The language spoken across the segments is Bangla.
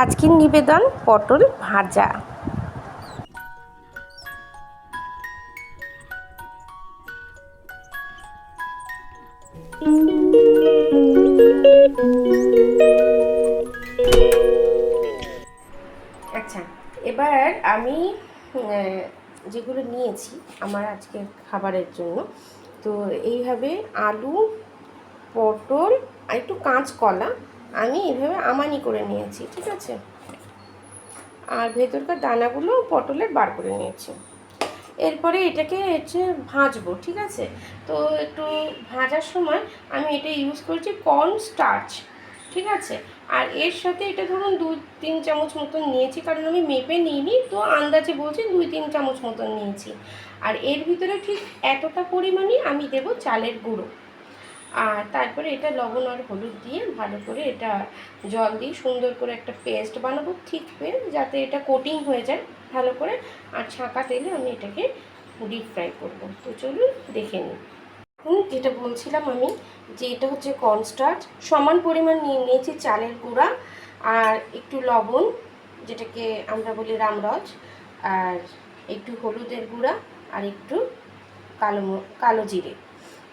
আজকের নিবেদন পটল ভাজা। আচ্ছা, এবার আমি যেগুলো নিয়েছি আমার আজকের খাবারের জন্য, তো এইভাবে আলু, পটল আর একটু কাঁচকলা আমি এইভাবে আমানি করে নিয়েছি, ঠিক আছে। আর ভেতরকার দানাগুলো পটলের বার করে নিয়েছি। এরপরে এটাকে হচ্ছে ভাজবো, ঠিক আছে। তো একটু ভাজার সময় আমি এটা ইউজ করছি কর্ন স্টার্চ, ঠিক আছে। আর এর সাথে এটা ধরুন 2-3 চামচ মতন নিয়েছি, কারণ আমি মেপে নিইনি, তো আন্দাজে বলছি 2-3 চামচ মতন নিয়েছি। আর এর ভিতরে ঠিক এতটা পরিমাণই আমি দেব চালের গুঁড়ো। আর তারপরে এটা লবণ আর হলুদ দিয়ে ভালো করে এটা জল দিয়ে সুন্দর করে একটা পেস্ট বানাবো, ঠিক পেস্ট, যাতে এটা কোটিং হয়ে যায় ভালো করে। আর ছাঁকা তেলে আমি এটাকে ডিপ ফ্রাই করবো। তো চলুন দেখে নিই। যেটা বলছিলাম আমি, যে এটা হচ্ছে কর্নস্টার্চ, সমান পরিমাণ নিয়েছি চালের গুঁড়া আর একটু লবণ, যেটাকে আমরা বলি রামরজ, আর একটু হলুদের গুঁড়া আর একটু কালো জিরে।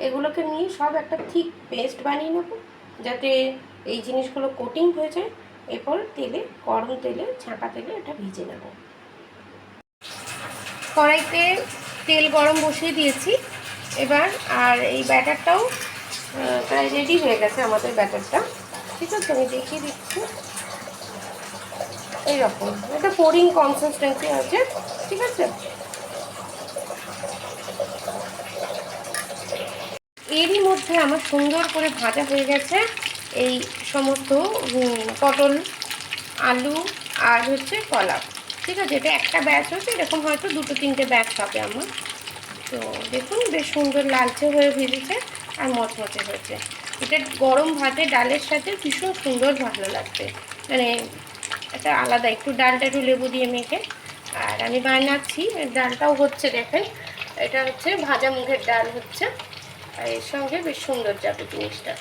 এগুলোকে নিয়ে সব একটা ঠিক পেস্ট বানিয়ে নেব, যাতে এই জিনিসগুলো কোটিং হয়ে যায়। এরপর তেলে, গরম তেলে, ছাঁকা তেলে এটা ভেজে নেব। কড়াইতে তেল গরম বসিয়ে দিয়েছি এবার। আর এই ব্যাটারটাও প্রায় রেডি হয়ে গেছে আমাদের ব্যাটারটা, ঠিক আছে। আমি দেখিয়ে দিচ্ছি, এইরকম একটা পোরিং কনসিস্টেন্সি আছে, ঠিক আছে। এরই মধ্যে আমার সুন্দর করে ভাজা হয়ে গেছে এই সমস্ত পটল, আলু আর হচ্ছে কলা, ঠিক আছে। এটা একটা ব্যাচ হচ্ছে, এরকম হয়তো 2-3টে ব্যাচ হবে আমার। তো দেখুন বেশ সুন্দর লালচে হয়ে ভেজেছে আর মচমচে হয়েছে। এটা গরম ভাতে ডালের সাথে ভীষণ সুন্দর ভালো লাগবে, মানে একটা আলাদা। একটু ডালটা একটু লেবু দিয়ে মেখে, আর আমি বানাচ্ছি ডালটাও হচ্ছে, দেখেন এটা হচ্ছে ভাজা মুগের ডাল হচ্ছে, আর এর সঙ্গে বেশ সুন্দর যাবে জিনিসটা।